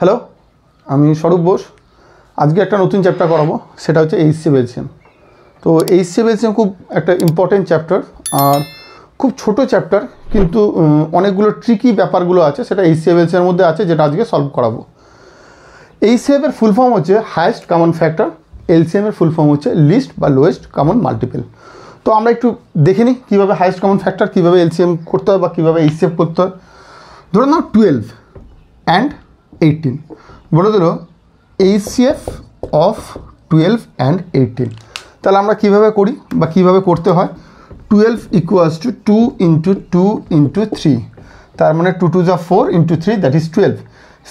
Hello, আমি স্বরূপ বোস। আজকে একটা নতুন চ্যাপ্টার করাবো, সেটা হচ্ছে এইচসিএফ এলসিএম। তো এইচসিএফ এলসিএম খুব একটা ইম্পর্টেন্ট চ্যাপ্টার, আর খুব ছোট চ্যাপ্টার, কিন্তু অনেকগুলো ট্রিকি ব্যাপারগুলো আছে, সেটা এইচসিএফ এলসিএমের মধ্যে আছে, যেটা আজকে সলভ করাবো। এইচসিএফ এর ফুল ফর্ম হচ্ছে হায়েস্ট কমন ফ্যাক্টর, এলসিএম এর ফুল ফর্ম হচ্ছে লিস্ট বা লোয়েস্ট কমন মাল্টিপল। তো আমরা একটু দেখে নিই কীভাবে হায়েস্ট কমন ফ্যাক্টর, কীভাবে এলসিএম করতে হয় বা কীভাবে এইচসিএফ করতে হয়। ধরো নাও 12 অ্যান্ড 18, বলে দিল এইচসিএফ অফ 12 অ্যান্ড 18। তাহলে আমরা কীভাবে করি বা কীভাবে করতে হয়। 12 ইকুয়ালস টু 2 ইন্টু 2 ইন্টু 3, তার মানে 2 2 যা 4 ইন্টু 3, দ্যাট ইজ 12।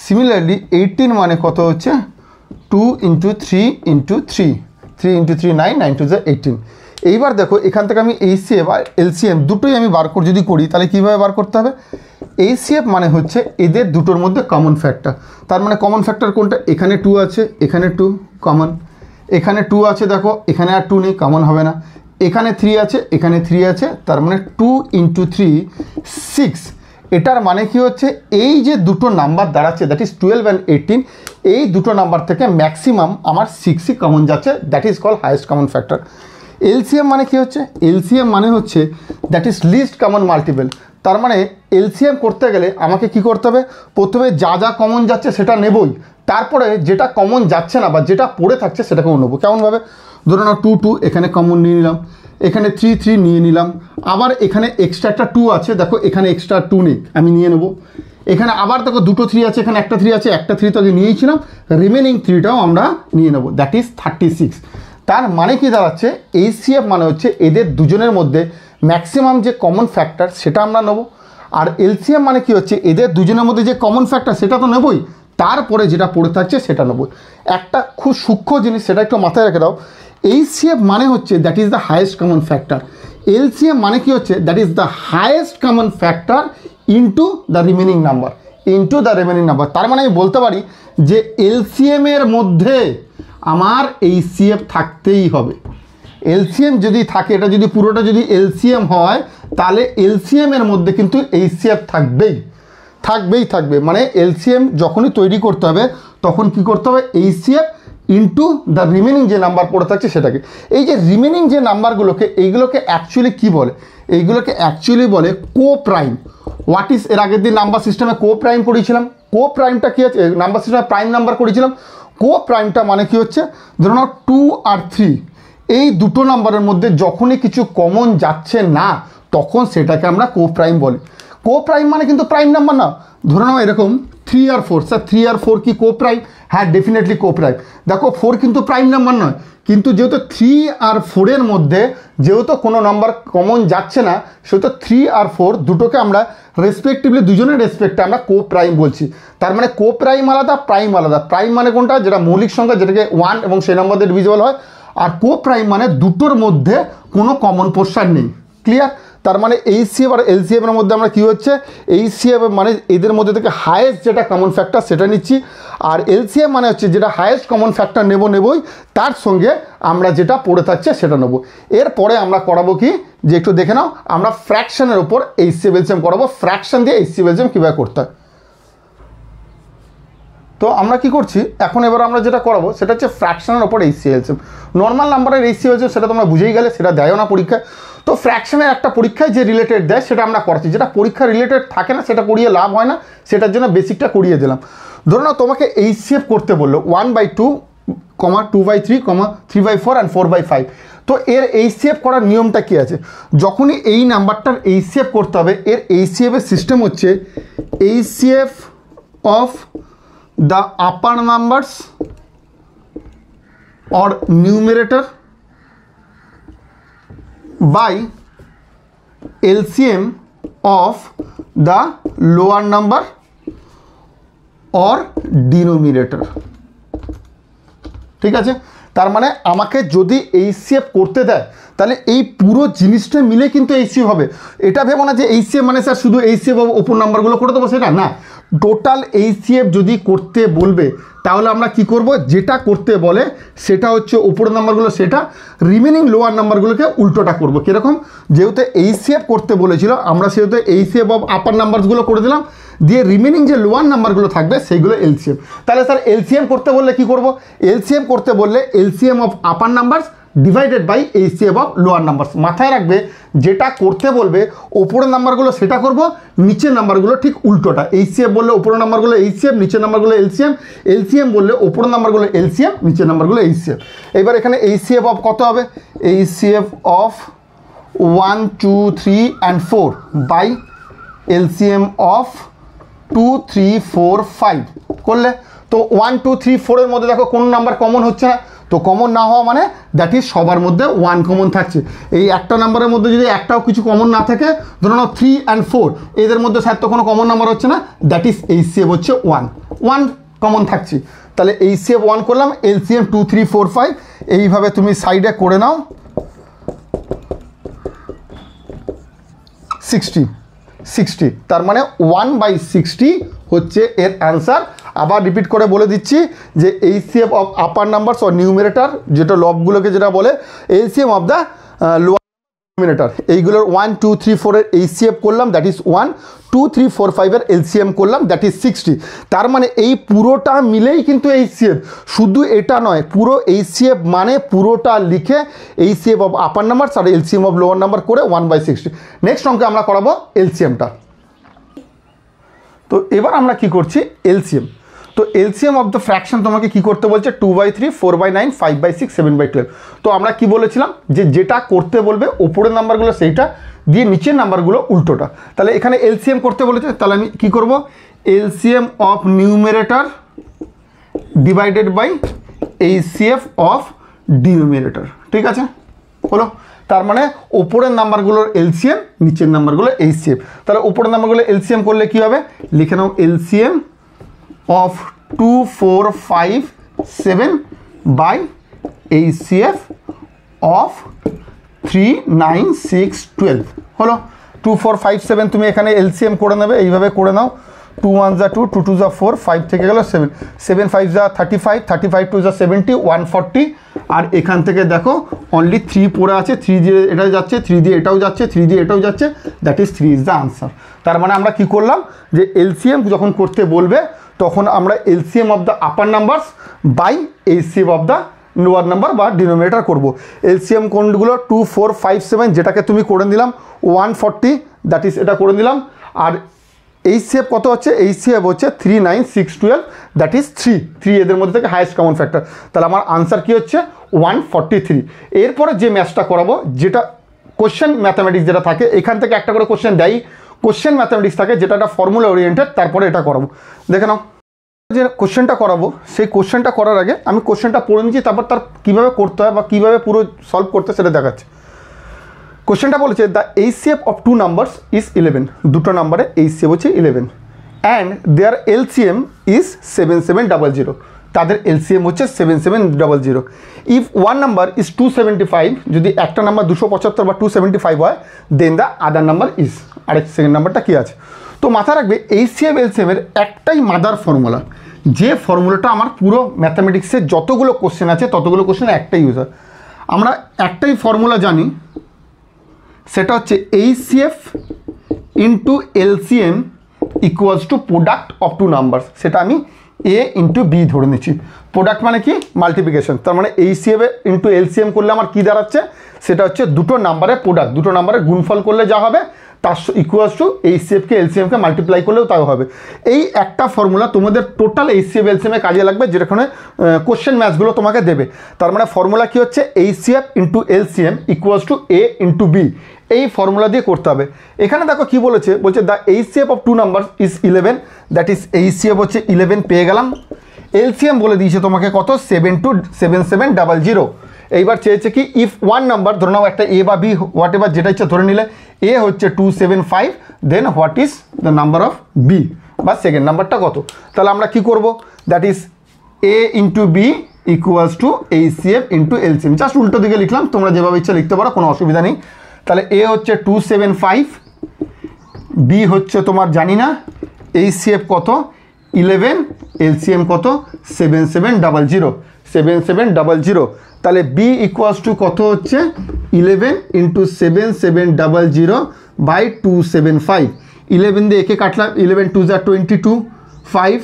সিমিলারলি 18 মানে কত হচ্ছে 2 ইন্টু 3 ইন্টু 3, 3 ইন্টু 3 9, 9 2 যা 18। এইবার দেখো এখান থেকে আমি এইচসিএফ আর এলসিএম দুটোই আমি বার করে যদি করি, তাহলে কীভাবে বার করতে হবে। এইচসিএফ মানে হচ্ছে এদের দুটোর মধ্যে কমন ফ্যাক্টর। তার মানে কমন ফ্যাক্টর কোনটা, এখানে 2 আছে, এখানে 2 কমন, এখানে 2 আছে, দেখো এখানে আর 2 নেই, কমন হবে না। এখানে 3 আছে, এখানে 3 আছে, তার মানে 2 ইন্টু 3 6। এটার মানে কি হচ্ছে, এই যে দুটো নাম্বার দাঁড়াচ্ছে, দ্যাট ইজ 12 অ্যান্ড 18, এই দুটো নাম্বার থেকে ম্যাক্সিমাম আমার 6ই কমন যাচ্ছে, that is call highest common factor. LCM মানে কি হচ্ছে, এলসিএম মানে হচ্ছে that is list common multiple. তার মানে এলসিএম করতে গেলে আমাকে কি করতে হবে, প্রথমে যা যা কমন যাচ্ছে সেটা নেবই, তারপরে যেটা কমন যাচ্ছে না বা যেটা পড়ে থাকছে সেটাকেও নেবো। কেমনভাবে, ধরো না 2 2 এখানে কমন নিয়ে নিলাম, এখানে 3 3 নিয়ে নিলাম, আবার এখানে এক্সট্রা একটা 2 আছে, দেখো এখানে এক্সট্রা 2 নেই, আমি নিয়ে নেবো। এখানে আবার দেখো দুটো 3 আছে, এখানে একটা 3 আছে, একটা 3 তো আগে নিয়েছিলাম, রিমেনিং 3টাও আমরা নিয়ে নেবো, দ্যাট ইজ 36। তার মানে কি দাঁড়াচ্ছে, এইচসিএফ মানে হচ্ছে এদের দুজনের মধ্যে ম্যাক্সিমাম যে কমন ফ্যাক্টর সেটা আমরা নেবো, আর এলসিএম মানে কি হচ্ছে এদের দুজনের মধ্যে যে কমন ফ্যাক্টর সেটা তো নেবই, তারপরে যেটা পড়ে থাকছে সেটা নেবই। একটা খুব সূক্ষ্ম জিনিস, সেটা একটু মাথায় রেখে দাও। এইচসিএফ মানে হচ্ছে that is the highest common factor, LCM মানে কি হচ্ছে that is the highest common factor into the remaining number, into the remaining number. তার মানে আমি বলতে পারি যে এলসিএম এর মধ্যে আমার এইচসিএফ থাকতেই হবে। এলসিএম যদি থাকে, এটা যদি পুরোটা যদি এলসিএম হয়, তাহলে এলসিএম এর মধ্যে কিন্তু এইচসিএফ থাকবেই, থাকবেই থাকবে। মানে এলসিএম যখনই তৈরি করতে হবে তখন কি করতে হবে, এইচসিএফ ইন্টু দ্য রিমেনিং যে নাম্বার পড়ে থাকছে সেটাকে। এই যে রিমেনিং যে নাম্বারগুলোকে, এইগুলোকে অ্যাকচুয়ালি কি বলে, এইগুলোকে অ্যাকচুয়ালি বলে কো প্রাইম। হোয়াট ইজ, এর আগের দিন নাম্বার সিস্টেমে কো প্রাইম পড়েছিলাম। কো প্রাইমটা কী আছে, নাম্বার সিস্টেমে প্রাইম নাম্বার করেছিলাম। কো প্রাইমটা মানে কি হচ্ছে, ধরুন 2 আর 3, এই দুটো নাম্বারের মধ্যে যখনই কিছু কমন যাচ্ছে না, তখন সেটাকে আমরা কো প্রাইম বলি। কো প্রাইম মানে কিন্তু প্রাইম নাম্বার না। ধরে নাও এরকম 3 আর 4, স্যার 3 আর 4 কি কো প্রাইম? হ্যাঁ, ডেফিনেটলি কো প্রাইম। দেখো 4 কিন্তু প্রাইম নাম্বার নয়, কিন্তু যেহেতু 3 আর 4-এর মধ্যে যেহেতু কোনো নাম্বার কমন যাচ্ছে না, সেহেতু 3 আর 4 দুটোকে আমরা রেসপেক্টিভলি, দুজনের রেসপেক্টে আমরা কো প্রাইম বলছি। তার মানে কো প্রাইম আলাদা, প্রাইম আলাদা। প্রাইম মানে কোনটা, যেটা মৌলিক সংখ্যা, যেটাকে 1 এবং সেই নাম্বার দিয়ে ডিভিজিবল হয়। আর কো প্রাইম মানে দুটোর মধ্যে কোনো কমন পোর্শন নেই। ক্লিয়ার? তার মানে এইচসিএফ আর এলসিএম এর মধ্যে আমরা কি হচ্ছে, এইচসিএফ মানে এদের মধ্যে থেকে হায়েস্ট যেটা কমন ফ্যাক্টর সেটা নিচ্ছি, আর এলসিএম মানে হচ্ছে যেটা হায়েস্ট কমন ফ্যাক্টর নেবই, তার সঙ্গে আমরা যেটা পড়ে থাকছে সেটা নেবো। এরপরে আমরা করাবো কি, যে একটু দেখে নাও, আমরা ফ্র্যাকশনের ওপর এইচসিএফ এলসিএম করাবো। ফ্র্যাকশন দিয়ে এইচসিএফ এলসিএম কীভাবে করতে হয়। তো আমরা কি করছি এখন, এবার আমরা যেটা করাবো সেটা হচ্ছে ফ্র্যাকশনের ওপর এইচসিএফ এলসিএম। নর্মাল নাম্বারের এইচসিএফ এলসিএম সেটা তোমরা বুঝেই গেলে, সেটা দেয়ও না পরীক্ষায়। তো ফ্র্যাকশনের একটা পরীক্ষায় যে রিলেটেড দেয় সেটা আমরা করছি, যেটা পরীক্ষা রিলেটেড থাকে না সেটা করিয়ে লাভ হয় না, সেটার জন্য বেসিকটা করিয়ে দিলাম। ধরো না তোমাকে এইচসিএফ করতে বললো 1/2, 2/3, 3/4 অ্যান্ড 4/5। তো এর এইচসিএফ করার নিয়মটা কী আছে, যখনই এই নাম্বারটার এইচসিএফ করতে হবে, এর এইচসিএফ এর সিস্টেম হচ্ছে HCF of the upper numbers or numerator by LCM of the lower number or denominator। ঠিক আছে? তার মানে আমাকে যদি এইচসিএফ করতে দেয়, তাহলে এই পুরো জিনিসটা মিলে কিন্তু এইচসিএফ হবে। এটা ভেবো না যে এইচসিএফ মানে স্যার শুধু এইচসিএফ ওপর নাম্বারগুলো করে দেবো, সেটা না। টোটাল এইচসিএফ যদি করতে বলবে, তাহলে আমরা কি করব, যেটা করতে বলে সেটা হচ্ছে উপরের নাম্বারগুলো, সেটা রিমেনিং লোয়ার নাম্বারগুলোকে উল্টোটা করব। কীরকম, যেহেতু এইচসিএফ করতে বলেছিল, আমরা সেহেতু এইচসিএফ অফ আপার নাম্বারসগুলো করে দিলাম, দিয়ে রিমেনিং যে লোয়ার নাম্বারগুলো থাকবে সেইগুলো এলসিএম। তাহলে স্যার এলসিএম করতে বললে কি করব? এলসিএম করতে বললে LCM of upper numbers divided by HCF of lower numbers. মাথায় রাখবে যেটা করতে বলবে ওপরের নাম্বারগুলো সেটা করব, নিচের নাম্বারগুলো ঠিক উল্টোটা। এইচসিএফ বললে ওপরের নাম্বারগুলো এইচসিএফ, নিচের নাম্বারগুলো এলসিএম। এলসিএম বললে ওপরের নাম্বারগুলো এলসিএম, নিচের নাম্বারগুলো এইচসিএফ। এবার এখানে এইচসিএফ অফ কত হবে? HCF of 1 2 3 and 4 by LCM of 2 3 4 5 করলে তো 1 2 3 4 এর মধ্যে দেখো কোন নাম্বার কমন হচ্ছে না, তো কমন না হওয়া মানে দ্যাট ইজ সবার মধ্যে 1 কমন থাকছে। এই একটা নাম্বারের মধ্যে যদি একটাও কিছু কমন না থাকে, ধরো 3 and 4 এদের মধ্যে স্যার তো কোনো কমন নাম্বার হচ্ছে না, দ্যাট ইজ এইচসিএফ হচ্ছে 1 কমন থাকছে। তাহলে এইচসিএফ 1 করলাম, এলসিএম 2 3 4 5 এইভাবে তুমি সাইডে করে নাও 60। তার মানে 1/60 হচ্ছে এর অ্যান্সার। আবার রিপিট করে বলে দিচ্ছি যে HCF of upper numbers or numerator, যেটা লবগুলোকে যেটা বলে, LCM of the lower numerator, এইগুলোর 1 2 3 4 এর এইচসিএফ করলাম, দ্যাট ইজ 1 2 3 4 5 এর এলসিএম করলাম, দ্যাট ইজ 60। তার মানে এই পুরোটা মিলেই কিন্তু এইচসিএফ, শুধু এটা নয়, পুরো এইচসিএফ মানে পুরোটা লিখে এইচসিএফ অফ আপার নাম্বারস আর এলসিএম অফ লোয়ার নাম্বার করে 1/60। নেক্সট অঙ্কে আমরা করাবো এলসিএমটা। তো এবার আমরা কি করছি? এলসিএম। তো এলসিএম অফ দ্য ফ্র্যাকশন তোমাকে কি করতে বলছে? 2/3 4/9 5/6 7/12। তো আমরা কি বলেছিলাম যে যেটা করতে বলবে ওপরের নাম্বারগুলো সেইটা দিয়ে নিচের নাম্বারগুলো উল্টোটা। তাহলে এখানে এলসিএম করতে বলেছে, তাহলে আমি কি করব? LCM of numerator divided by HCF of denominator. ঠিক আছে, হলো? তার মানে ওপরের নাম্বারগুলোর এলসিএম, নিচের নাম্বারগুলো এইচসিএফ। তাহলে ওপরের নাম্বারগুলো এলসিএম করলে কি হবে? লিখে নাও LCM of 2 4 5 7 by HCF of 3 9 6 12 হলো। 2 4 5 7 তুমি এখানে এলসিএম করে নেবে, এইভাবে করে নাও। 2 1 যা 2, 2 2 যা 4, 5 থেকে গেল 7, 7 5 যা 35, 35 2 যা 70, 140। আর এখান থেকে দেখো অনলি 3 পড়ে আছে, 3 দিয়ে এটাও যাচ্ছে, 3 দিয়ে এটাও যাচ্ছে, 3 দিয়ে এটাও যাচ্ছে, that is 3 is the answer. তার মানে আমরা কি করলাম যে এলসিএম যখন করতে বলবে তখন আমরা LCM of the upper numbers by HCF of the lower number বা ডিনোমিনেটর করব। এলসিএম কোনগুলো? 2 4 5 7 যেটাকে তুমি করে দিলাম 140, দ্যাট ইজ এটা করে দিলাম। আর এইচসিএফ কত হচ্ছে? এইচসিএফ হচ্ছে 3 9 6 12, দ্যাট ইজ 3 এদের মধ্যে থেকে হাইয়েস্ট কমন ফ্যাক্টর। তাহলে আমার আনসার কি হচ্ছে? 143। এরপরে যে ম্যাথটা করাবো, যেটা কোশ্চেন ম্যাথামেটিক্স যেটা থাকে, এখান থেকে একটা করে কোশ্চেন দেয়, কোশ্চেন ম্যাথামেটিক্স থাকে যেটা একটা ফর্মুলা ওরিয়েন্টেড, তারপরে এটা করাবো। দেখে নাও যে কোশ্চেনটা করাবো, সেই কোশ্চেনটা করার আগে আমি কোশ্চেনটা পড়ে নিচ্ছি, তারপর তার কীভাবে করতে হয় বা কীভাবে পুরো সলভ করতে সেটা দেখাচ্ছে। কোশ্চেনটা বলেছে the HCF of 2 numbers is 11, দুটো নাম্বারে এইচসিএফ হচ্ছে 11 অ্যান্ড দেয়ার এলসিএম ইজ 7700, তাদের এলসিএম হচ্ছে 7700। ইফ ওয়ান নাম্বার ইজ 275, যদি একটা নাম্বার 275 বা 275 হয়, দেন দ্য আদার নাম্বার ইজ, আরেক সেকেন্ড নাম্বারটা কী আছে। তো মাথা রাখবে এইচসিএফ এলসিএমের একটাই মাদার ফর্মুলা, যে ফর্মুলাটা আমার পুরো ম্যাথামেটিক্সের যতগুলো কোশ্চেন আছে ততগুলো কোশ্চেন একটাই ইউজ হয়। আমরা একটাই ফর্মুলা জানি, সেটা হচ্ছে HCF into LCM equals two product of 2 numbers. সেটা আমি এ ইন্টু বি ধরে নিচ্ছি। প্রোডাক্ট মানে কি? মাল্টিপ্লিকেশন। তার মানে এইচসিএফ ইন্টু এলসিএম করলে আমার কী দাঁড়াচ্ছে? সেটা হচ্ছে দুটো নাম্বারের প্রোডাক্ট, দুটো নাম্বারের গুণফল করলে যা হবে তার ইকুয়ালস টু এইচসিএফকে এলসিএমকে মাল্টিপ্লাই করলেও তাও হবে। এই একটা ফর্মুলা তোমাদের টোটাল এইচসিএফ এলসিএমে কাজে লাগবে, যেখানে কোশ্চেন ম্যাথসগুলো তোমাকে দেবে। তার মানে ফর্মুলা কী হচ্ছে? HCF into LCM equals to a into b. এই ফর্মুলা দিয়ে করতে হবে। এখানে দেখো কি বলেছে, বলছে the HCF of 2 number is 11, that is HCF হচ্ছে 11 পেয়ে গেলাম। এলসিএম বলে দিয়েছে তোমাকে কত? 7700। এইবার চেয়েছে কি ইফ ওয়ান নাম্বার, ধরে নাও একটা এ বা বি হোয়াট এভার যেটা ইচ্ছে ধরে নিলে, এ হচ্ছে 275, then what is the number of B বা সেকেন্ড নাম্বারটা কত। তাহলে আমরা কি করব? That is A into B equals to HCF into LCM. জাস্ট উল্টো দিকে লিখলাম, তোমরা যেভাবে ইচ্ছা লিখতে পারো, কোনো অসুবিধা নেই। তাহলে এ হচ্ছে 275, বি হচ্ছে তোমার জানি না, এইচসিএফ কত 11, এলসিএম কত 7700। তাহলে বি ইকুয়ালস টু কত হচ্ছে 11 ইন্টু 7700 বাই 275 11 দিয়ে একে কাটলাম, 11 2 = 22, 5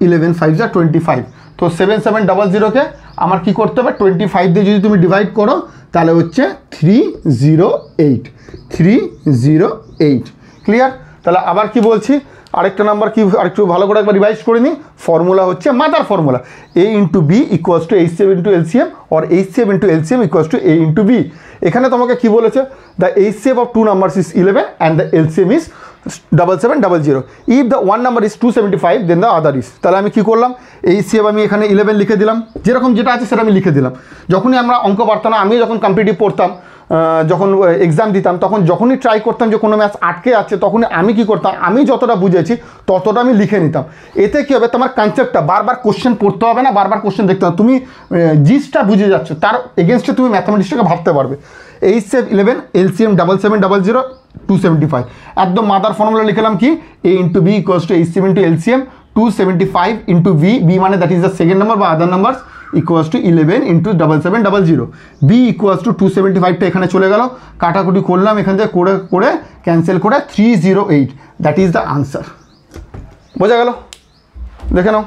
11 5 = 25। তো 7700কে আমার কি করতে হবে 25 দিয়ে যদি তুমি ডিভাইড করো তাহলে হচ্ছে 308। ক্লিয়ার? তাহলে আবার কি বলছি, আরেকটা নাম্বার কি আরেকটু ভালো করে একবার রিভাইজ করে নিই। ফর্মুলা হচ্ছে mother formula, a × b = HCF × LCM or HCF × LCM = a × b। এখানে তোমাকে কি বলেছে, the HCF of 2 numbers is 11 and the LCM is 7700। if the one number is 275 then the other is। তাহলে আমি কি করলাম, HCF আমি এখানে 11 লিখে দিলাম, যেরকম যেটা আছে সেটা আমি লিখে দিলাম। যখনই আমরা অঙ্ক পারতাম না, আমি যখন কম্পিটিটিভ পড়তাম, যখন এক্সাম দিতাম, তখন যখনই ট্রাই করতাম যে কোনো ম্যাথস আটকে আছে, তখনই আমি কি করতাম, আমি যতটা বুঝেছি ততটা আমি লিখে নিতাম। এতে কী হবে, তোমার কনসেপ্টটা বারবার কোশ্চেন পড়তে হবে না, বারবার কোশ্চেন দেখতে হবে, তুমি জিসটা বুঝে যাচ্ছ, তার এগেনস্টে তুমি ম্যাথামেটিক্সটাকে ভাবতে পারবে। HCF 11, LCM 7700, 275। একদম মাদার ফর্মুলা লিখলাম কি, a × b = HCF × LCM, 275 × v, b মানে that is the second number বা আদার নাম্বার, = 11 × 7700। b = 275টা এখানে চলে গেল, কাটাকুটি করলাম এখান থেকে করে ক্যান্সেল করে 308, দ্যাট ইজ দ্য আনসার। বোঝা গেল? দেখে নাও।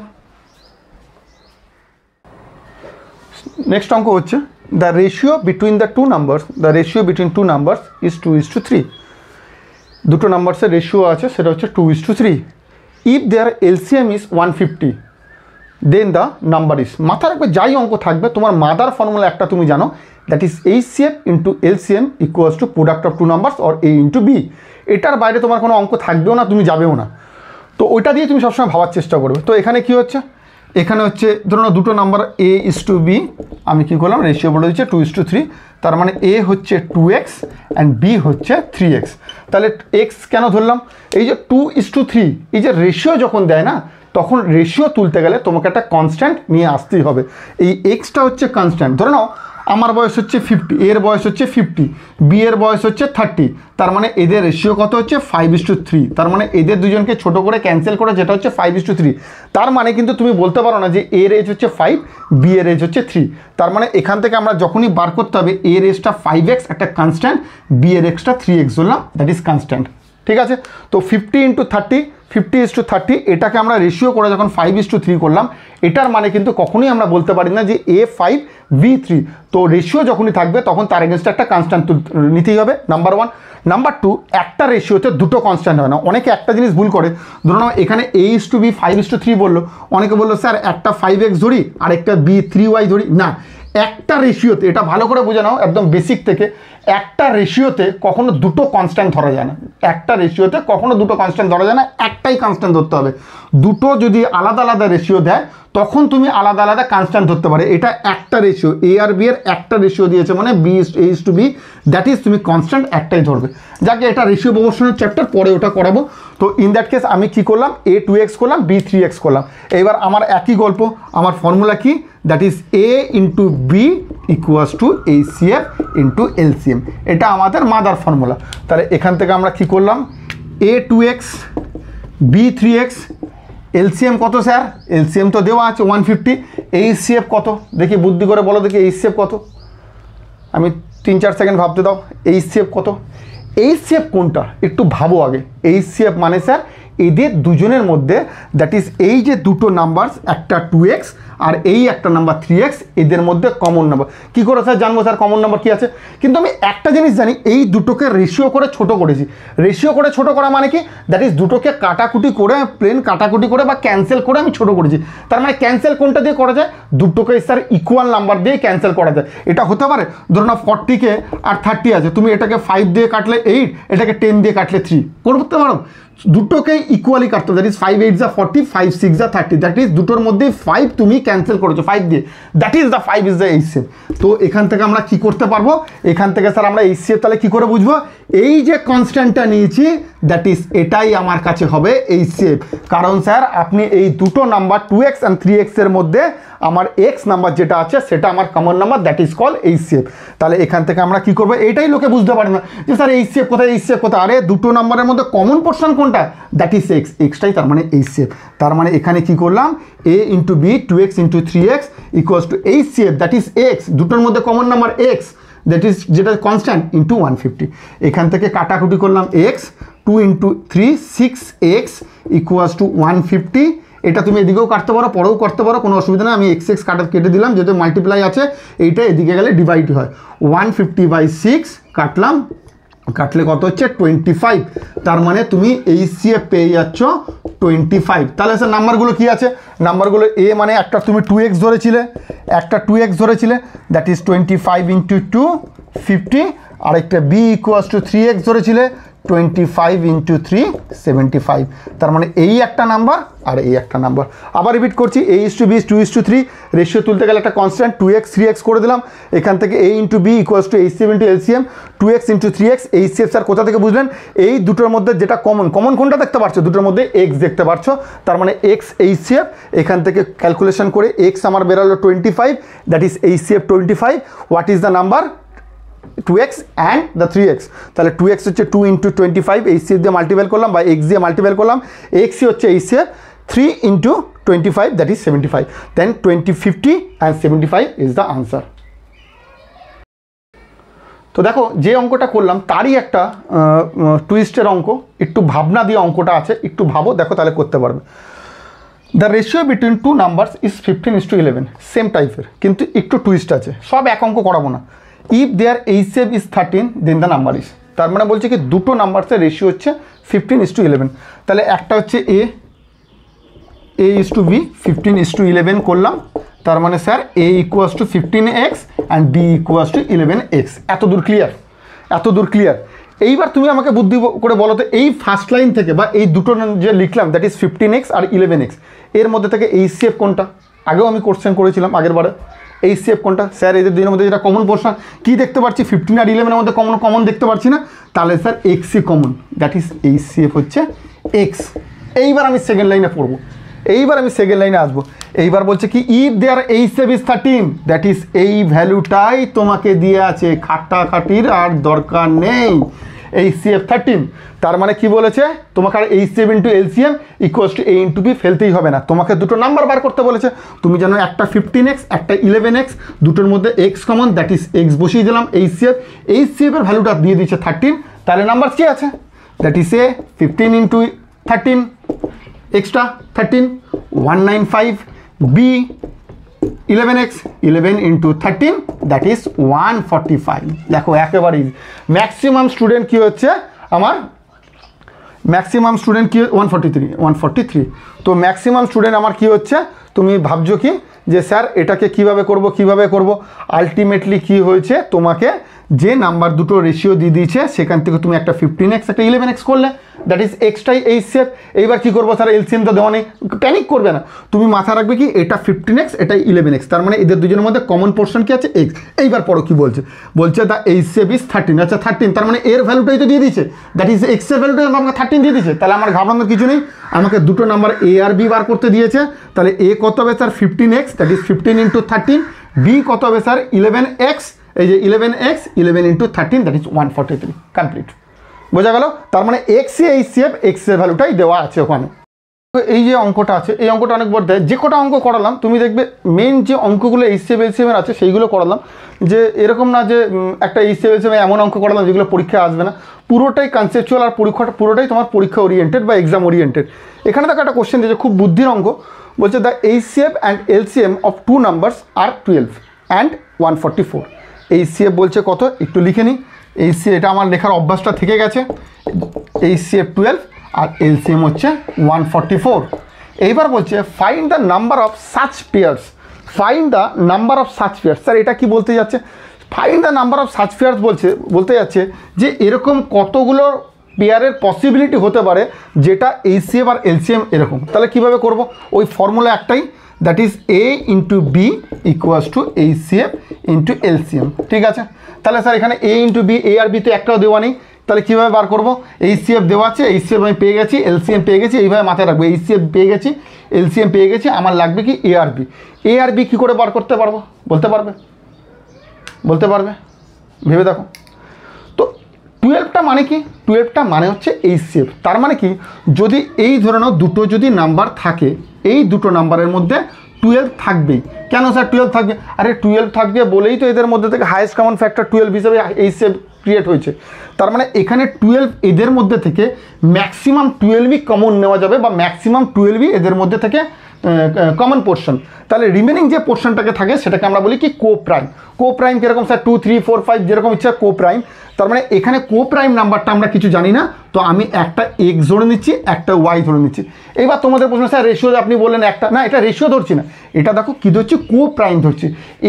নেক্সট অঙ্ক হচ্ছে the ratio between the two numbers is 2:3। দুটো নাম্বারসের রেশিও আছে, সেটা হচ্ছে 2:3। if their LCM is 150 then the number is, মাথার একবার যাই অঙ্ক থাকবে তোমার মাদার ফর্মুলা একটা তুমি জানো, that is HCF × LCM = product of two numbers or a × b। এটার বাইরে তোমার কোনো অঙ্ক থাকবেও না, তুমি যাবেও না, তো ওইটা দিয়ে তুমি সবসময় ভাবার চেষ্টা করবে। তো এখানে কি হচ্ছে, এখানে হচ্ছে ধরুন দুটো নাম্বার a / b, আমি কি করলাম রেশিও বলে দিচ্ছি 2:3, তার মানে a হচ্ছে 2x অ্যান্ড b হচ্ছে 3x। তাহলে x কেন ধরলাম, এই যে 2:3, এই যে রেশিও যখন দেয় না, তখন রেশিও তুলতে গেলে তোমাকে একটা কনস্ট্যান্ট নিয়ে আসতেই হবে। এই এক্সটা হচ্ছে কনস্ট্যান্ট। ধরে নাও আমার বয়স হচ্ছে 50, এর বয়স হচ্ছে 50, বি এর বয়স হচ্ছে 30, তার মানে এদের রেশিও কত হচ্ছে 5:3। তার মানে এদের দুজনকে ছোট করে ক্যান্সেল করে যেটা হচ্ছে 5:3। তার মানে কিন্তু তুমি বলতে পারো না যে এর এজ হচ্ছে 5, বি এর এজ হচ্ছে 3। তার মানে এখান থেকে আমরা যখনই বার করতে হবে এর এজটা 5x একটা কনস্ট্যান্ট, বি এর এক্সটা 3x ধরলাম, দ্যাট ইজ কনস্ট্যান্ট। ঠিক আছে? তো 50 × 30, 50:30, এটাকে আমরা রেশিও করে যখন 5:3 করলাম, এটার মানে কিন্তু কখনোই আমরা বলতে পারি না যে a5 b3। তো রেশিও যখনই থাকবে তখন তার এগেনস্টে একটা কনস্ট্যান্ট নিতেই হবে, নাম্বার 1। নাম্বার 2, একটা রেশিওতে দুটো কনস্ট্যান্ট হয় না। অনেকে একটা জিনিস ভুল করে, ধরুন এখানে a/b 5:3 বললো, অনেকে বললো স্যার একটা 5x ধরি আর একটা b 3y ধরি। না, একটা রেশিওতে, এটা ভালো করে বুঝে নাও একদম বেসিক থেকে, একটা রেশিওতে কখনো দুটো কনস্ট্যান্ট ধরা যায় না। একটা রেশিওতে কখনো দুটো কনস্ট্যান্ট ধরা যায় না, একটাই কনস্ট্যান্ট ধরতে হবে। দুটো যদি আলাদা আলাদা রেশিও দেয় তখন তুমি আলাদা আলাদা কনস্ট্যান্ট ধরতে পারে। এটা একটা রেশিও, a আর b এর একটা রেশিও দিয়েছে মানে a/b, দ্যাট ইজ তুমি কনস্ট্যান্ট একটাই ধরবে। যাকে এটা রেশিও প্রপোর্শনের চ্যাপ্টার, পরে ওটা করাবো। তো ইন দ্যাট কেস আমি কি করলাম, a 2x করলাম, b 3x করলাম। এইবার আমার একই গল্প, আমার ফর্মুলা কি, that is a × b = HCF × LCM। এটা আমাদের মাদার ফর্মুলা। তাহলে এখান থেকে আমরা কি করলাম, a 2x, b 3x, LCM কত স্যার, LCM তো দেওয়া আছে 150, HCF কত দেখি, বুদ্ধি করে বলো দেখি HCF কত, আমি 3-4 সেকেন্ড ভাবতে দাও। HCF কত, HCF কোনটা একটু ভাবো আগে। HCF মানে স্যার এদের দুজনের মধ্যে, দ্যাট ইজ এই যে দুটো নাম্বার, একটা 2x আর এই একটা নাম্বার 3x, এদের মধ্যে কমন নাম্বার। কী করে স্যার জানবো স্যার কমন নাম্বার কী আছে? কিন্তু আমি একটা জিনিস জানি, এই দুটোকে রেশিও করে ছোট করেছি। রেশিও করে ছোট করা মানে কি, দ্যাট ইজ দুটোকে কাটাকুটি করে, প্লেন কাটাকুটি করে বা ক্যান্সেল করে আমি ছোট করেছি। তার মানে ক্যান্সেল কোনটা দিয়ে করা যায়, দুটোকে স্যার ইকুয়াল নাম্বার দিয়ে ক্যান্সেল করা যায়। এটা হতে পারে ধরুন 40কে আর 30 আছে, তুমি এটাকে 5 দিয়ে কাটলে 8, এটাকে 10 দিয়ে কাটলে 3 করতে পারো। দুটোকে ইকুয়ালি কাটতে হবে, দ্যাট ইজ 5 8 = 40, 5 6 = 30, দ্যাট ইজ দুটোর মধ্যে 5 তুমি ক্যান্সেল করেছো 5 দিয়ে, that is the 5 is the HCF। তো এখান থেকে আমরা কি করতে পারবো, এখান থেকে স্যার আমরা HCF তাহলে কি করে বুঝবো, এই যে কনস্ট্যান্টটা নিয়েছি দ্যাট ইজ এটাই আমার কাছে হবে HCF। কারণ স্যার আপনি এই দুটো নাম্বার 2x and 3x এর মধ্যে আমার x নাম্বার যেটা আছে সেটা আমার common number, that is call HCF। তাহলে এখান থেকে আমরা কি করবো, এইটাই লোকে বুঝতে পারে না যে স্যার HCF কোথায়, HCF কোথায়, আরে দুটো নাম্বারের মধ্যে কমন পোর্শন কোনটা, দ্যাট ইজ x, xটাই তার মানে HCF। তার মানে এখানে কি করলাম, a × b 2x × 3x = HCF, that is x, দুটোর মধ্যে common number x, that is যেটা কনস্ট্যান্ট ইন্টু 150। এখান থেকে কাটাকুটি করলাম এক্স, 2 × 3 6x ইকুয়ালস টু 150। এটা তুমি এদিকেও কাটতে পারো, পরেও করতে পারো, কোনো অসুবিধা নেই। আমি এক্স কেটে দিলাম, যেহেতু মাল্টিপ্লাই আছে, এইটা এদিকে গেলে ডিভাইড হয়। 150/6 কাটলে কত হচ্ছে 25। তার মানে তুমি HCF পেয়ে যাচ্ছ 25। তাহলে স্যার নাম্বারগুলো কি আছে? নাম্বারগুলো এ মানে একটা তুমি 2x ধরেছিলে, দ্যাট ইজ 25 × 2 50, আরেকটা বি ইকুয়ালস টু 3x ধরেছিলে, 25 × 3 75। তার মানে এই একটা নাম্বার আর এই একটা নাম্বার। আবার রিপিট করছি, A/B 2:3, রেশিও তুলতে গেলে একটা কনস্ট্যান্ট 2x 3x করে দিলাম। এখান থেকে A × B equals to HCF × LCM, 2x × 3x। HCF sir কোথা থেকে বুঝলেন? এই দুটোর মধ্যে যেটা কমন কোনটা দেখতে পাচ্ছ? দুটোর মধ্যে x দেখতে পাচ্ছ, তার মানে x HCF। এখান থেকে ক্যালকুলেশন করে x আমার বেরোলো 25, that is HCF 25। What is the number? 2x and the 3x। তাহলে 2x হচ্ছে 2 × 25, HCF দিয়ে মাল্টিপ্লাই করলাম বা x দিয়ে মাল্টিপ্লাই করলাম, x হচ্ছে HCF, 3 × 25 that is 75। then 20 50 and 75 is the answer। তো দেখো যে অঙ্কটা করলাম তারই একটা টুইস্টের অঙ্ক, একটু ভাবনা দিয়ে অঙ্কটা আছে, একটু ভাবো, দেখো তাহলে করতে পারবে। The ratio between two numbers is 15:11, same টাইপের, কিন্তু একটু টুইস্ট আছে। সব এক অঙ্ক করাবো না। If their HCF is 13 then the number is, তার মানে বলছে কি দুটো নাম্বারসের রেশিও হচ্ছে 15:11। তাহলে একটা হচ্ছে A/B 15:11 করলাম, তার মানে sir A equals to 15x and B equals to 11x। এত দূর ক্লিয়ার। এইবার তুমি আমাকে বুদ্ধি করে বলো তো, এই ফার্স্ট লাইন থেকে বা এই দুটো যে লিখলাম that is 15x R 11x, এর মধ্যে থেকে HCF কোনটা? আগেও আমি কোশ্চেন করেছিলাম আগের বারে। HCF কোনটা? স্যার এদের দুজনের মধ্যে যেটা কমন পোর্শন কি দেখতে পাচ্ছি? 15 আর 11 এর মধ্যে কমন দেখতে পাচ্ছি না, তাহলে স্যার এক্সই কমন, দ্যাট ইজ HCF হচ্ছে x। এইবার আমি সেকেন্ড লাইনে পড়বো, আসবো। এইবার বলছে কি if their HCF is 13, that is এই ভ্যালুটাই তোমাকে দিয়ে আছে, খাটাখাটির আর দরকার নেই। HCF 13, তার মানে কি বলেছে? তোমাকে আর HCF × LCM equals to A × B ফেলতেই হবে না, তোমাকে দুটো নাম্বার বার করতে বলেছে। তুমি জানো একটা 15x একটা 11x, দুটোর মধ্যে x common, that is x বসিয়ে দিলাম। HCF এর ভ্যালুটা দিয়ে দিচ্ছে 13, তাহলে নাম্বার কি আছে? That is A 15 × 13, extra 13 195, B 11x 11 × 13 that is 145। দেখো একেবারে ম্যাক্সিমাম স্টুডেন্ট কি হচ্ছে আমার? 143। তো ম্যাক্সিমাম স্টুডেন্ট আমার কি হচ্ছে? তুমি ভাবছো কি যে স্যার এটাকে কিভাবে করব? আলটিমেটলি কি হয়েছে? তোমাকে যে নাম্বার দুটো রেশিও দিয়ে দিয়েছে সেখান থেকে তুমি একটা 15x একটা 11x করলে, দ্যাট ইজ এক্সটাই HCF। এইবার কি করবো স্যার? LCM তো দেওয়া নেই, প্যানিক করবে না, তুমি মাথা রাখবে কি এটা 15x এটা 11x, তার মানে এদের দুজনের মধ্যে কমন পোর্শন কি আছে? x। এইবার পড়ো কি বলছে দ্য HCF ইজ 13। আচ্ছা 13, তার মানে এর ভ্যালুটাই তো দিয়ে দিচ্ছে, দ্যাট ইজ x এর ভ্যালুটা আমাকে 13 দিয়ে দিচ্ছে। তাহলে আমার ঘাবড়ানোর কিছু নেই, আমাকে দুটো নাম্বার A আর B বার করতে দিয়েছে। তাহলে A কত হবে sir? 15x, that is 15 × 13। B কত হবে স্যার? 11x, এই যে 11x 11 × 13 দ্যাট ইজ 143। কমপ্লিট, বোঝা গেল? তার মানে x HCF x এর ভ্যালুটাই দেওয়া আছে ওখানে। এই যে অঙ্কটা আছে, এই অঙ্কটা অনেকবার দেয়। যে কটা অঙ্ক করালাম তুমি দেখবে মেন যে অঙ্কগুলো HCF LCM এর আছে সেইগুলো করালাম, যে এরকম না যে একটা HCF LCM এমন অঙ্ক করালাম যেগুলো পরীক্ষায় আসবে না। পুরোটাই কনসেপচুয়াল আর পুরোটাই তোমার পরীক্ষা ওরিয়েন্টেড বা এক্সাম ওরিয়েন্টেড। এখানে দেখো একটা কোশ্চেন দিয়েছে, খুব বুদ্ধির অঙ্ক। বলছে the HCF and LCM of two numbers are 12 and 144। HCF বলছে কত? একটু লিখে নিই। HCF এটা আমার লেখার অভ্যাসটা থেকে গেছে, HCF 12 আর LCM হচ্ছে 144। এইবার বলছে find the number of such pairs. Sir এটা কি বলতে যাচ্ছে? Find the number of such pairs বলতে যাচ্ছে যে এরকম কতগুলো পেয়ারের পসিবিলিটি হতে পারে যেটা HCF আর LCM এরকম। তাহলে কিভাবে করব? ওই ফর্মুলা একটাই, that is A × B equals to HCF × LCM। ঠিক আছে, তাহলে স্যার এখানে A × B, A R B তো একটাও দেওয়া নেই, তাহলে কীভাবে বার করবো? HCF দেওয়া আছে, HCF আমি পেয়ে গেছি, LCM পেয়ে গেছি, এইভাবে মাথায় রাখবো। HCF পেয়ে গেছি, LCM পেয়ে গেছি, আমার লাগবে কি? A আর B কী করে বার করতে পারবো? বলতে পারবে? ভেবে দেখো তো। 12টা মানে কি? 12টা মানে হচ্ছে HCF। তার মানে কি, যদি এই ধরনের দুটো যদি নাম্বার থাকে, এই দুটো নাম্বারের মধ্যে 12 থাকবেই, কেন স্যার 12 থাকবে? আরে 12 থাকবে বলেই তো এদের মধ্যে থেকে হাইয়েস্ট কমন ফ্যাক্টর 12 হিসেবে এইচসিএফ ক্রিয়েট হয়েছে। তার মানে এখানে 12 এদের মধ্যে থেকে ম্যাক্সিমাম 12ই কমন নেওয়া যাবে, বা ম্যাক্সিমাম 12ই এদের মধ্যে থেকে কমন পোর্শন। তাহলে রিমেনিং যে পোর্শনটাকে থাকে সেটাকে আমরা বলি কি কো প্রাইম। কো প্রাইম কীরকম স্যার 2 3 4 5 যেরকম ইচ্ছা কো প্রাইম। তার মানে এখানে কো প্রাইম নাম্বারটা আমরা কিছু জানি না, তো আমি একটা এক্স ধরে নিচ্ছি, একটা ওয়াই ধরে নিচ্ছি। এইবার তোমাদের প্রশ্ন স্যার রেশিও আপনি বললেন একটা, না এটা রেশিও ধরছি না, এটা দেখো কী ধরছি কো প্রাইম ধরছি।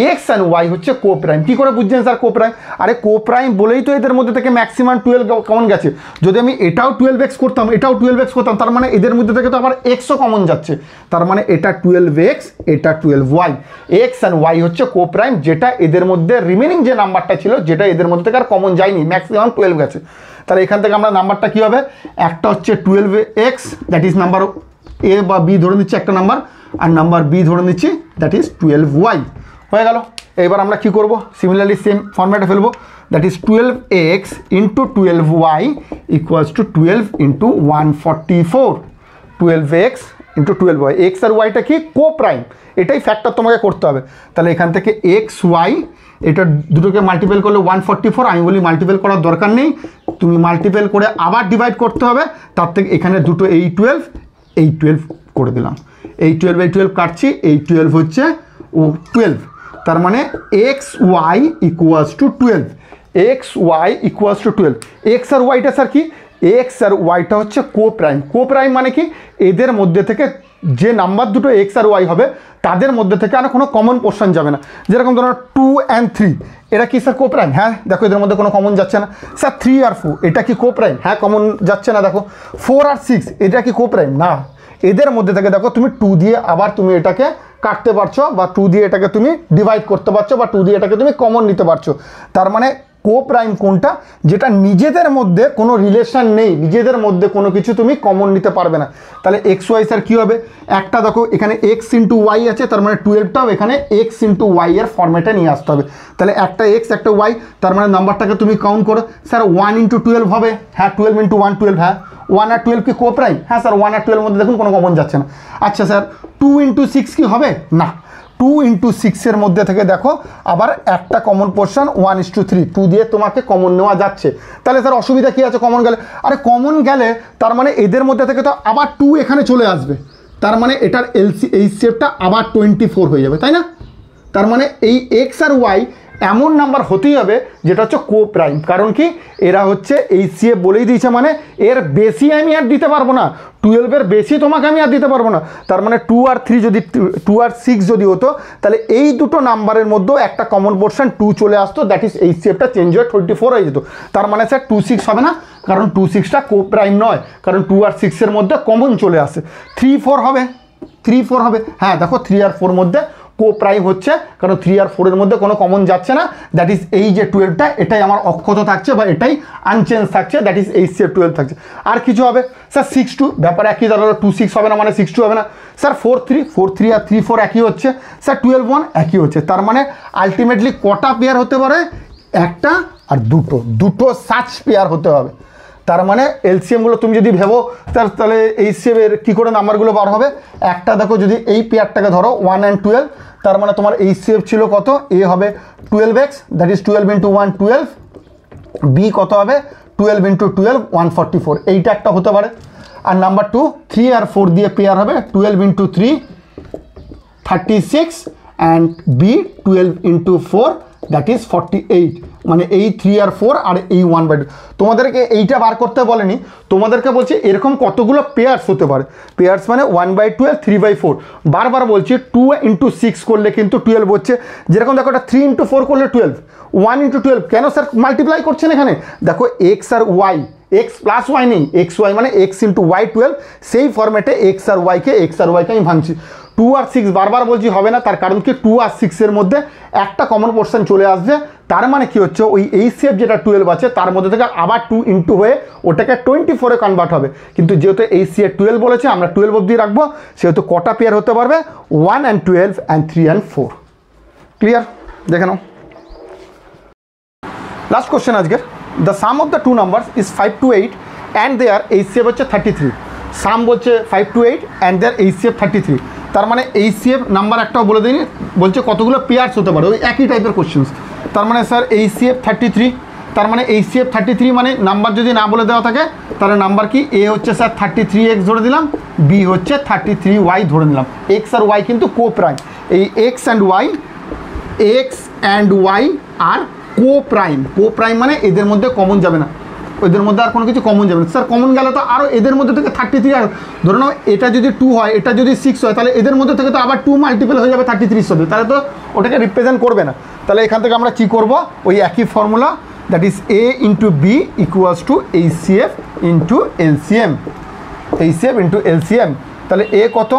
এক্স অ্যান্ড ওয়াই হচ্ছে কো প্রাইম। কী করে বুঝছেন স্যার কো প্রাইম? আরে কো প্রাইম বলেই তো এদের মধ্যে থেকে ম্যাক্সিমাম 12 কমন গেছে। যদি আমি এটাও 12x করতাম, এটাও 12x করতাম, তার মানে এদের মধ্যে থেকে তো আবার এক্সও কমন যাচ্ছে। তার মানে এটা 12x, এটা 12y। এক্স অ্যান্ড ওয়াই হচ্ছে কো প্রাইম, যেটা এদের মধ্যে রিমেনিং যে নাম্বারটা ছিল, যেটা এদের মধ্যে থেকে আর কমন যায়নি, ম্যাক্সিমাম 12 গেছে। তাহলে এখান থেকে আমরা নাম্বারটা কী হবে, একটা হচ্ছে 12x, that is number A বা বি ধরে নিচ্ছি একটা নাম্বার, আর নাম্বার বি ধরে নিচ্ছি দ্যাট ইজ 12y। হয়ে গেল। এবার আমরা কি করব, সিমিলারলি সেম ফর্ম্যাটে ফেলবো, that is 12x into 12y equals to 12 into 144। 12x into 12y, x আর ওয়াইটা কি কো প্রাইম, এটাই ফ্যাক্টর তোমাকে করতে হবে। তাহলে এখান থেকে এক্স ওয়াই এটা দুটোকে মাল্টিপল করলে 144, আমি বলি মাল্টিপল করার দরকার নেই, তুমি মাল্টিপল করে আবার ডিভাইড করতে হবে। তার থেকে এখানে দুটো এই 12 করে দিলাম, এই 12 কাটছি, এই 12 হচ্ছে 12। তার মানে x y equals to 12, x y equals to 12। X আর ওয়াইটা স্যার কি, এক্স আর ওয়াইটা হচ্ছে কো প্রাইম। কো প্রাইম মানে কি, এদের মধ্যে থেকে যে নাম্বার দুটো এক্স আর ওয়াই হবে তাদের মধ্যে থেকে আর কোনো কমন পোর্শন যাবে না। যেরকম ধরো 2 and 3, এটা কি স্যার কো প্রাইম? হ্যাঁ দেখো এদের মধ্যে কোনো কমন যাচ্ছে না। স্যার 3 আর 4 এটা কি কো প্রাইম? হ্যাঁ কমন যাচ্ছে না। দেখো 4 আর 6 এটা কি কো প্রাইম? না। এদের মধ্যে থেকে দেখো তুমি 2 দিয়ে আবার তুমি এটাকে কাটতে পারছো, বা 2 দিয়ে এটাকে তুমি ডিভাইড করতে পারছো, বা 2 দিয়ে এটাকে তুমি কমন নিতে পারছো। তার মানে কো প্রাইম কোনটা, যেটা নিজেদের মধ্যে কোনো রিলেশন নেই, নিজেদের মধ্যে কোনো কিছু তুমি কমন নিতে পারবে না। তাহলে এক্স ওয়াই স্যার কী হবে, একটা দেখো এখানে এক্স ইন্টু ওয়াই আছে, তার মানে 12টাও এখানে এক্স ইন্টু ওয়াই এর ফর্মেটে নিয়ে আসতে হবে। তাহলে একটা এক্স একটা ওয়াই, তার মানে নাম্বারটাকে তুমি কাউন্ট করো। স্যার 1 ইন্টু 12 হবে, হ্যাঁ 12 ইন্টু 1 12, হ্যাঁ 1 আর 12 কি কো প্রাইম? হ্যাঁ স্যার 1 আর 12 মধ্যে দেখুন কোনো কমন যাচ্ছে না। আচ্ছা স্যার 2 ইন্টু 6 কি হবে? না। 2 ইন্টু 6-এর মধ্যে থেকে দেখো আবার একটা কমন পোর্শন 1:3, 2 দিয়ে তোমাকে কমন নেওয়া যাচ্ছে। তাহলে স্যার অসুবিধা কী আছে কমন গেলে? আরে কমন গেলে তার মানে এদের মধ্যে থেকে তো আবার 2 এখানে চলে আসবে, তার মানে এটার এইচসিএফটা আবার 24 হয়ে যাবে, তাই না? তার মানে এই এক্স আর ওয়াই এমন নাম্বার হতেই হবে যেটা হচ্ছে কো প্রাইম। কারণ কি, এরা হচ্ছে এইচসিএফ বলেই দিয়েছে, মানে এর বেশি আমি আর দিতে পারবো না, 12-এর বেশি তোমাকে আমি আর দিতে পারবো না। তার মানে 2 আর 3 যদি 2 আর 6 যদি হতো, তাহলে এই দুটো নাম্বারের মধ্যেও একটা কমন পোর্শন 2 চলে আসতো, দ্যাট ইজ এইচসিএফটা চেঞ্জ হয়ে 24 হয়ে যেত। তার মানে স্যার 2 6 হবে না, কারণ 2 6টা কো প্রাইম নয়, কারণ 2 আর 6-এর মধ্যে কমন চলে আসে। 3 4 হবে, 3 4 হবে, হ্যাঁ দেখো 3 আর 4 মধ্যে কো প্রাইম হচ্ছে, কারণ 3 আর 4-এর মধ্যে কোনো কমন যাচ্ছে না, দ্যাট ইজ এই যে 12টা এটাই আমার অক্ষত থাকছে, বা এটাই আনচেঞ্জ থাকছে, দ্যাট ইজ এইচসিএফ 12 থাকছে। আর কিছু হবে স্যার 6 2, ব্যাপার একই দাঁড়ালো, 2 6 হবে না মানে 6 2 হবে না। স্যার 4 3 আর 3 4 একই হচ্ছে, স্যার 12 1 একই হচ্ছে। তার মানে আলটিমেটলি কটা পেয়ার হতে পারে? একটা আর দুটো সাচ পেয়ার হতে হবে। তার মানে এলসিএমগুলো তুমি যদি ভেবো তাহলে এইচসিএফের কী করে নাম্বারগুলো বার হবে? একটা দেখো যদি এই পেয়ারটাকে ধরো 1 and 12, তার মানে তোমার এইচসিএফ ছিল কত? এ হবে 12x, that is 12 into 1 12, B কত হবে 12 ইন্টু 12 144, এইটা একটা হতে পারে। আর নাম্বার 2 3 আর 4 দিয়ে পেয়ার হবে 12 into 3 36, and b 12 into 4 that is 48, মানে এই 3 আর 4 আর এই 1/2। তোমাদেরকে এইটা বার করতে বলেনি, তোমাদেরকে বলছে এরকম কতগুলো পেয়ার্স হতে পারে। পেয়ার্স মানে 1/12 3/4, বারবার বলছি 2 ইন্টু 6 করলে কিন্তু 12 হচ্ছে। যেরকম দেখো এটা 3 ইন্টু 4 করলে 12, 1 ইন্টু 12 কেন স্যার মাল্টিপ্লাই করছেন এখানে? দেখো এক্স আর ওয়াই, এক্স প্লাস ওয়াই নেই, এক্স ওয়াই মানে এক্স ইন্টু ওয়াই 12, সেই ফর্মেটে এক্স আর ওয়াইকে আমি ভাঙছি। 2 আর 6 বারবার বলছি হবে না, তার কারণ কি 2 আর 6-এর মধ্যে একটা কমন পোর্শন চলে আসবে। তার মানে কি হচ্ছে, ওই এইচসিএফ যেটা 12 আছে তার মধ্যে থেকে আবার 2 ইন্টু হয়ে ওটাকে 24-এ কনভার্ট হবে। কিন্তু যেহেতু এইচসিএফ 12 বলেছে, আমরা 12 অবধি রাখবো, সেহেতু কটা পেয়ার হতে পারবে? 1 and 12 and 3 and 4। ক্লিয়ার? দেখে নাও লাস্ট কোশ্চেন আজকের। The sum of the two numbers is 5 to 8 and their HCF হচ্ছে 33। সাম বলছে 5 to 8 অ্যান্ড দেয়ার এইচসিএফ 33। তার মানে HCF নাম্বার একটাও বলে দিইনি, বলছে কতগুলো পেয়ার্স হতে পারে, ওই একই টাইপের কোশ্চেন্স। তার মানে স্যার HCF 33, তার মানে HCF 33 মানে নাম্বার যদি না বলে দেওয়া থাকে তাহলে নাম্বার কি, এ হচ্ছে স্যার 33x ধরে দিলাম, বি হচ্ছে 33y ধরে নিলাম। এক্স আর ওয়াই কিন্তু কো প্রাইম, এই x and Y R coprime. Coprime মানে এদের মধ্যে কমন যাবে না, ওদের মধ্যে আর কোনো কিছু কমন যাবে না। স্যার কমন গেলে তো আরও এদের মধ্যে থেকে 33 আর ধরে নাও এটা যদি 2 হয়, এটা যদি 6 হয়, তাহলে এদের মধ্যে থেকে তো আবার 2 মাল্টিপল হয়ে যাবে 33 সাথে, তাহলে তো ওটাকে রিপ্রেজেন্ট করবে না। তাহলে এখান থেকে আমরা কী করব, ওই একই formula, that is A into B equals to HCF into LCM, HCF into LCM। তাহলে এ কত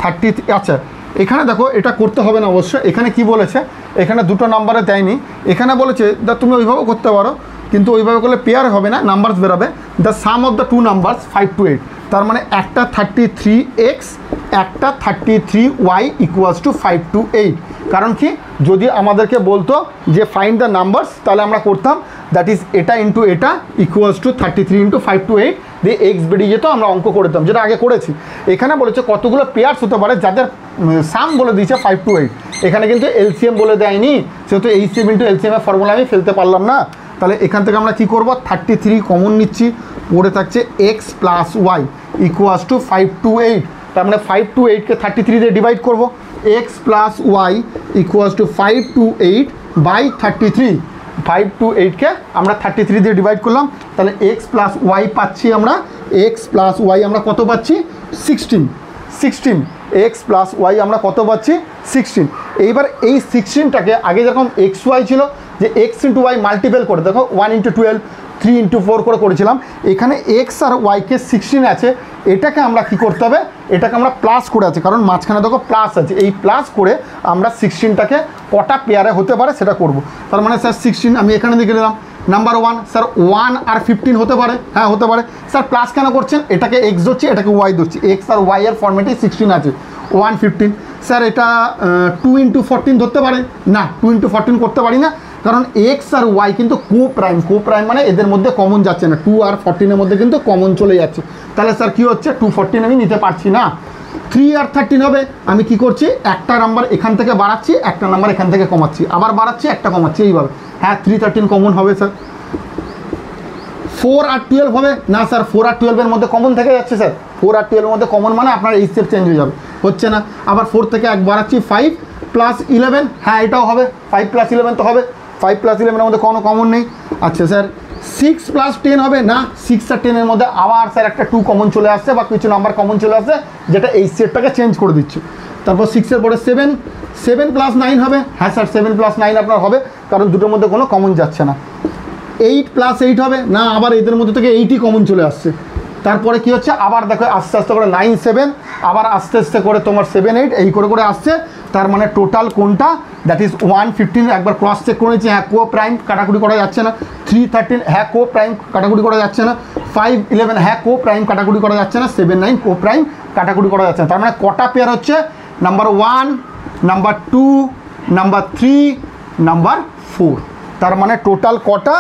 30। আচ্ছা এখানে দেখো এটা করতে হবে না অবশ্য, এখানে কি বলেছে, এখানে দুটো নাম্বারে দেয়নি, এখানে বলেছে দা তুমি ওইভাবেও করতে পারো, কিন্তু ওইভাবে করলে পেয়ার হবে না, নাম্বারস বেরোবে। The sum of the two numbers 5 to 8, তার মানে একটা 33x একটা 33y ইকুয়ালস টু 5 to 8। কারণ কি, যদি আমাদেরকে বলতো যে ফাইন্ড দ্য নাম্বারস, তাহলে আমরা করতাম দ্যাট ইজ এটা ইন্টু এটা ইকুয়ালস টু 33 ইন্টু 5 to 8 দিয়ে এক্স বেরিয়ে যেত, আমরা অঙ্ক করে দিতাম, যেটা আগে করেছি। এখানে বলেছে কতগুলো পেয়ার্স হতে পারে, যাদের সাম বলে দিয়েছে 5 to 8, এখানে কিন্তু LCM বলে দেয়নি, সেহেতু HCF ইন্টু LCM এর ফর্মুলা আমি ফেলতে পারলাম না। তাহলে এখান থেকে আমরা কী করবো, 33 কমন নিচ্ছি, পড়ে থাকছে X plus Y equals to 5 to 8, তার মানে 5 to 8কে 33 দিয়ে ডিভাইড করবো, X plus Y equals to 5 to 8 by 33। 5 to 8কে আমরা 33 দিয়ে ডিভাইড করলাম, তাহলে এক্স প্লাস ওয়াই পাচ্ছি আমরা, এক্স প্লাস ওয়াই আমরা কত পাচ্ছি 16 এক্স প্লাস ওয়াই আমরা কত পাচ্ছি 16। এইবার এই 16টাকে আগে যেরকম এক্স ওয়াই ছিল, যে এক্স ইন্টু ওয়াই মাল্টিপল করে, দেখো 1 into 12 3 into 4 করে করেছিলাম, এখানে এক্স আর ওয়াইকে 16 আছে, এটাকে আমরা কি করতে হবে, এটাকে আমরা প্লাস করে আছে, কারণ মাঝখানে দেখো প্লাস আছে, এই প্লাস করে আমরা 16টাকে কটা পেয়ারে হতে পারে সেটা করব। তার মানে স্যার 16 আমি এখানে লিখে নিলাম। নাম্বার 1 স্যার 1 আর 15 হতে পারে, হ্যাঁ হতে পারে। স্যার প্লাস কেন করছেন, এটাকে এক্স ধরছি এটাকে ওয়াই ধরছি, এক্স আর ওয়াই এর ফর্মেটে 16 আছে, 1 15। স্যার এটা 2 into 14 ধরতে পারে না, 2 into 14 করতে পারি না, কারণ এক্স আর ওয়াই কিন্তু কো প্রাইম মানে এদের মধ্যে কমন যাচ্ছে না, 2 আর 14-এর মধ্যে কিন্তু কমন চলে যাচ্ছে। তাহলে স্যার কী হচ্ছে, 2 14 আমি নিতে পারছি না। 3 আর 13 হবে, আমি কি করছি, একটা নাম্বার এখান থেকে বাড়াচ্ছি, একটা নাম্বার এখান থেকে কমাচ্ছি, আবার বাড়াচ্ছি একটা কমাচ্ছি, এইভাবে। হ্যাঁ 3 13 কমন হবে স্যার। 4 আর 12 হবে না স্যার, 4 আর 12-এর মধ্যে কমন থেকে যাচ্ছে স্যার, 4 আর 12-এর মধ্যে কমন মানে আপনার HCF চেঞ্জ হয়ে যাবে, হচ্ছে না। আবার 4 থেকে 1 বাড়াচ্ছি, 5 প্লাস 11, হ্যাঁ এটাও হবে, 5 প্লাস 11 তো হবে, 5 প্লাস 11-এর মধ্যে কোনো কমন নেই। আচ্ছা স্যার 6 প্লাস 10 হবে না, 6 আর 10-এর মধ্যে আবার স্যার একটা 2 কমন চলে আসছে, বা কিছু নাম্বার কমন চলে আসছে, যেটা HCFটাকে চেঞ্জ করে দিচ্ছে। তারপর 6-এর পরে 7 প্লাস 9 হবে, হ্যাঁ স্যার 7 প্লাস 9 আপনার হবে, কারণ দুটোর মধ্যে কোনো কমন যাচ্ছে না। 8 প্লাস 8 হবে না, আবার এদের মধ্যে থেকে 8ই কমন চলে আসছে। তারপরে কি হচ্ছে, আবার দেখো আস্তে আস্তে করে 9 7, আবার আস্তে আস্তে করে তোমার 7 8 এই করে আসছে। তার মানে টোটাল কোনটা, দ্যাট ইজ 115। একবার ক্রস চেক করে নিচ্ছি, হ্যাঁ কো প্রাইম কাটাকুটি করা যাচ্ছে না। 3 13 হ্যাঁ কো প্রাইম কাটাকুটি করা যাচ্ছে না। 5 11 হ্যাঁ কো প্রাইম কাটাকুটি করা যাচ্ছে না। 7 9 কো প্রাইম কাটাকুটি করা যাচ্ছে না। তার মানে কটা পেয়ার হচ্ছে, নাম্বার 1, নাম্বার 2, নাম্বার 3, নাম্বার 4। তার মানে টোটাল কটা,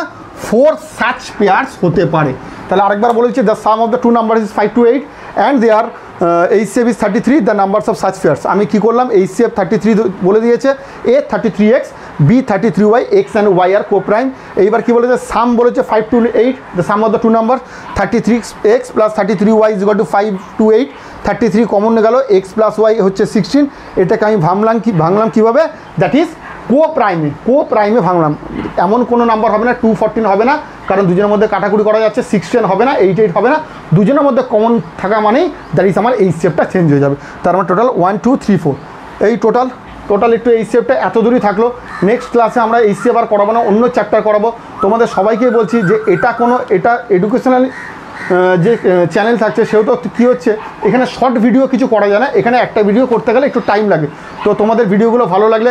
4 সাচ পেয়ার্স হতে পারে। তাহলে আরেকবার বলেছি, the sum of the two number is 5 to 8 and their HCF is 33, the numbers of such pairs. আমি কী করলাম, HCF 33 বলে দিয়েছে, A 33x, B 33y, x and Y R coprime. এইবার কী বলেছে, সাম বলেছে 5 to 8, the sum of the two number 33x plus 33y is equal to 5 to 8। 33 common গেল, x প্লাস ওয়াই হচ্ছে 16। এটাকে আমি ভাঙলাম কীভাবে, দ্যাট ইজ কো প্রাইমে ভাঙলাম। এমন কোনো নাম্বার হবে না, 2 14 হবে না, কারণ দুজনের মধ্যে কাটাকুটি করা যাচ্ছে। 16 হবে না, 8 8 হবে না, দুজনের মধ্যে কমন থাকা মানেই দ্যাট ইজ আমার HCFটা চেঞ্জ হয়ে যাবে। তার মানে টোটাল 1 2 3 4, এই টোটাল একটু HCFটা এত দূরই থাকলো। নেক্সট ক্লাসে আমরা HCF আর করাবো না, অন্য চ্যাপ্টার করাবো। তোমাদের সবাইকেই বলছি যে এটা এডুকেশনাল যে চ্যানেল থাকছে, সেহেতু কী হচ্ছে, এখানে শর্ট ভিডিও কিছু করা যায় না, এখানে একটা ভিডিও করতে গেলে একটু টাইম লাগে। তো তোমাদের ভিডিওগুলো ভালো লাগলে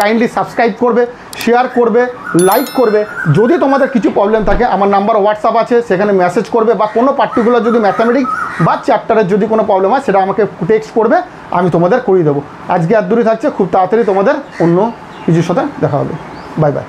কাইন্ডলি সাবস্ক্রাইব করবে, শেয়ার করবে, লাইক করবে। যদি তোমাদের কিছু প্রবলেম থাকে, আমার নাম্বার হোয়াটসঅ্যাপ আছে, সেখানে মেসেজ করবে, বা কোনো পার্টিকুলার যদি ম্যাথামেটিক্স বা চ্যাপ্টারের যদি কোনো প্রবলেম হয়, সেটা আমাকে টেক্সট করবে, আমি তোমাদের করিয়ে দেবো। আজকে এত দূরই থাকছে, খুব তাড়াতাড়ি তোমাদের অন্য কিছুর সাথে দেখা হবে। Bye bye.